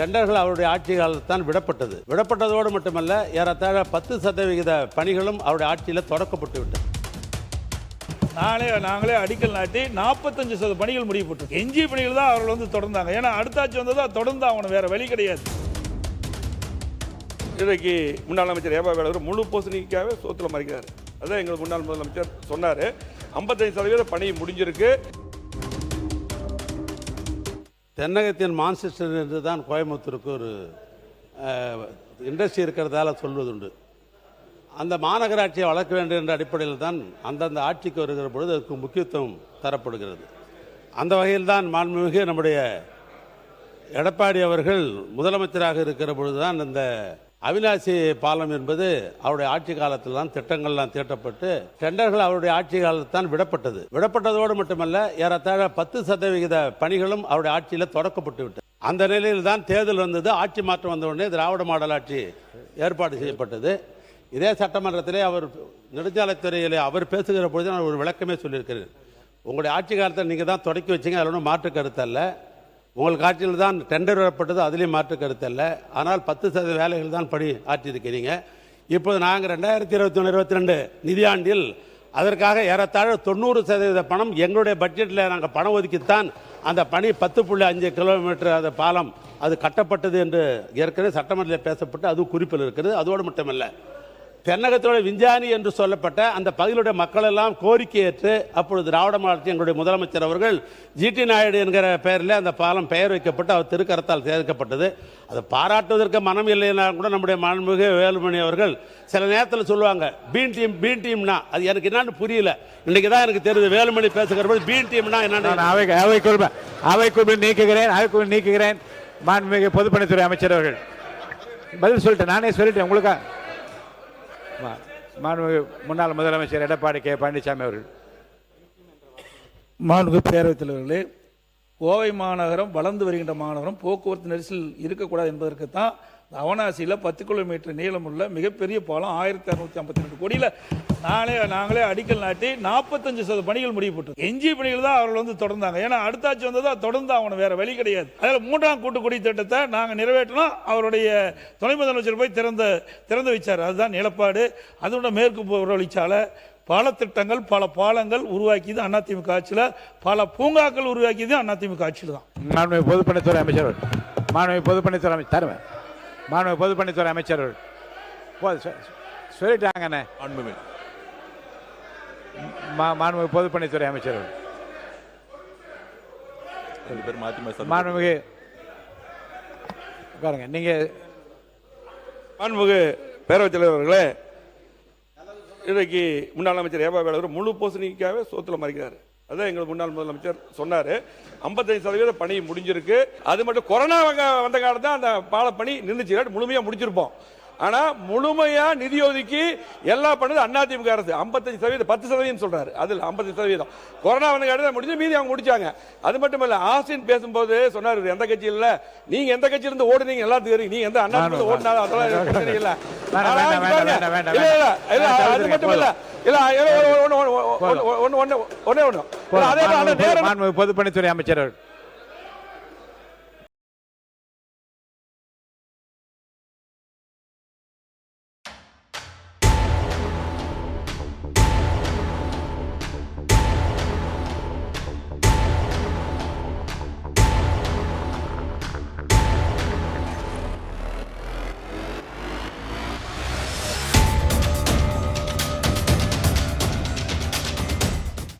டெண்டர்கள் அவருடைய ஆட்சி காலத்தில் விடப்பட்டது. விடப்பட்டதோடு மட்டுமல்ல, ஏறத்தாழ 10% பணிகளும் அவருடைய ஆட்சியில் தொடக்கப்பட்டு விட்டது. நாங்களே அடிக்கல் நாட்டி 45% பணிகள் முடியப்பட்டு எஞ்சிய பணிகள் தான் அவர்கள் தொடர்ந்தாங்க. ஏன்னா அடுத்த ஆட்சி வந்ததா தொடர்ந்து அவனுக்கு வேற வழி கிடையாது. இன்றைக்கு முன்னாள் அமைச்சர் ஏபா வேலூர் முழு பூசணிக்காவே சோத்துல மறைக்கிறார். அதான் எங்கள் முன்னாள் முதலமைச்சர் சொன்னார். 55% பணி முடிஞ்சிருக்கு. தென்னகத்தின் மான்செஸ்டர் என்று தான் கோயம்புத்தூருக்கு ஒரு இண்டஸ்ட்ரி இருக்கிறதால சொல்வதுண்டு. அந்த மாநகராட்சியை வளர்க்க வேண்டும் என்ற அடிப்படையில் தான் அந்தந்த ஆட்சிக்கு வருகிற பொழுது அதுக்கு முக்கியத்துவம் தரப்படுகிறது. அந்த வகையில் தான் மாண்புமிகு நம்முடைய எடப்பாடி அவர்கள் முதலமைச்சராக இருக்கிற பொழுது தான் இந்த அவிநாசி பாலம் என்பது அவருடைய ஆட்சி காலத்தில் தான் திட்டங்கள்லாம் தீட்டப்பட்டு டெண்டர்கள் அவருடைய ஆட்சி காலத்தில் தான் விடப்பட்டது. விடப்பட்டதோடு மட்டுமல்ல, ஏறத்தாழ 10% பணிகளும் அவருடைய ஆட்சியில் தொடக்கப்பட்டு விட்டது. அந்த நிலையில் தான் தேர்தல் வந்தது. ஆட்சி மாற்றம் வந்த உடனே திராவிட மாடல் ஆட்சி ஏற்பாடு செய்யப்பட்டது. இதே சட்டமன்றத்திலே அவர் நெடுஞ்சாலைத்துறையிலே அவர் பேசுகிற பொழுது நான் ஒரு விளக்கமே சொல்லியிருக்கிறேன். உங்களுடைய ஆட்சி காலத்தில் நீங்கள் தான் தொடக்கி வச்சிங்க, அதில் ஒன்றும் மாற்று கருத்து அல்ல. உங்களுக்கு ஆட்சியில் தான் டெண்டர் விடப்பட்டது, அதுலேயும் மாற்று கருத்து அல்ல. ஆனால் 10% வேலைகள் தான் பணி ஆற்றியிருக்கிறீங்க. இப்போது நாங்கள் 2021-22 நிதியாண்டில் அதற்காக ஏறத்தாழ 90% பணம் எங்களுடைய பட்ஜெட்டில் நாங்கள் பணம் ஒதுக்கித்தான் அந்த பணி 10.5 கிலோமீட்டர் அந்த பாலம் அது கட்டப்பட்டது என்று ஏற்கனவே சட்டமன்றத்தில் பேசப்பட்டு அதுவும் குறிப்பில் இருக்கிறது. அதோடு மட்டுமல்ல, தென்னகத்தோட விஞ்ஞானி என்று சொல்லப்பட்ட அந்த பகுதியுடைய மக்கள் எல்லாம் கோரிக்கை ஏற்று அப்பொழுது திராவிட மாடல் எங்களுடைய முதலமைச்சர் அவர்கள் ஜிடி நாயுடு என்கிற பெயரில் அந்த பாலம் பெயர் வைக்கப்பட்டு அவர் திருக்கரத்தால் சேர்க்கப்பட்டது. அதை பாராட்டுவதற்கு மனம் இல்லைன்னா கூட நம்முடைய மாண்புமிகு வேலுமணி அவர்கள் சில நேரத்தில் சொல்லுவாங்க பீன் டீம்னா அது எனக்கு என்னன்னு புரியல. இன்னைக்கு தான் எனக்கு தெரியுது வேலுமணி பேசுகிற போது பீன் டீம்னா என்னன்னு. அவைக்குள் நீக்குகிறேன். மாண்புமிகு பொதுப்பணித்துறை அமைச்சர் அவர்கள் பதில் சொல்லிட்டேன். நானே சொல்லிட்டேன் உங்களுக்கு. மாண்புமிகு முன்னாள் முதலமைச்சர் எடப்பாடி கே பழனிசாமி அவர்கள். மாண்புமிகு பேரவைத் தலைவர்களே, கோவை மாநகரம் வளர்ந்து வருகின்ற மாநகரம், போக்குவரத்து நெரிசல் இருக்கக்கூடாது என்பதற்கு தான் அவனாசியில் 10 கிலோமீட்டர் நீளமுள்ள மிகப்பெரிய பாலம் 1652 கோடியில் நாங்களே அடிக்கல் நாட்டி 45% பணிகள் முடியப்பட்டு எஞ்சிய பணிகள் தான் அவர்கள் தொடர்ந்தாங்க. ஏன்னா அடுத்த ஆட்சி வந்ததா தொடர்ந்து அவனுக்கு வேற வழி கிடையாது. அதில் 3ஆம் கூட்டுக்குடி திட்டத்தை நாங்கள் நிறைவேற்றணும். அவருடைய துணை முதலமைச்சர் போய் திறந்து வச்சார். அதுதான் நிலப்பாடு. அதோட மேற்கு புறவழிச்சாலை, பல திட்டங்கள், பல பாலங்கள் உருவாக்கியது அதிமுக ஆட்சியில், பல பூங்காக்கள் உருவாக்கியது அதிமுக ஆட்சியில் தான். மாண்புமிகு பொதுப்பணித்துறை அமைச்சர் சொல்லிட்டாங்கண்ணே. மாண்புமிகு பொதுப்பணித்துறை அமைச்சர் மாண்புமிகு பாருங்க. நீங்க மாண்புமிகு பேரவைத் தலைவர்களே, இன்றைக்கு முன்னாள் அமைச்சர் ஏபா வேலூர் முழு பூசணிக்காவே சோத்துல மறைக்கிறார். அதான் எங்கள் முன்னாள் முதலமைச்சர் சொன்னார். 55% பணி முடிஞ்சிருக்கு. அது மட்டும் கொரோனா வந்த காலத்தில் தான் அந்த பால பணி நின்றுச்சு. முழுமையாக முடிச்சிருப்போம். ஆனால் முழுமையாக நிதி ஒதுக்கி எல்லா பண்ணது அதிமுக அரசு. 55% 10% சொல்றாரு. அதில் 50% கொரோனா வந்த காலத்தில் முடிஞ்சு, மீதி அவங்க முடிச்சாங்க. அது மட்டும் இல்லை, ஆஸ்டின் பேசும்போது சொன்னார், எந்த கட்சியில் இல்லை, நீங்க எந்த கட்சியிலிருந்து ஓடுனீங்க எல்லாத்துக்கும் தெரியும், நீங்க எந்த அண்ணா ஓடினாலும் அதெல்லாம் பிரச்சனை இல்லை. அது மட்டும் இல்லை, பொதுப்பணித்துறை அமைச்சர்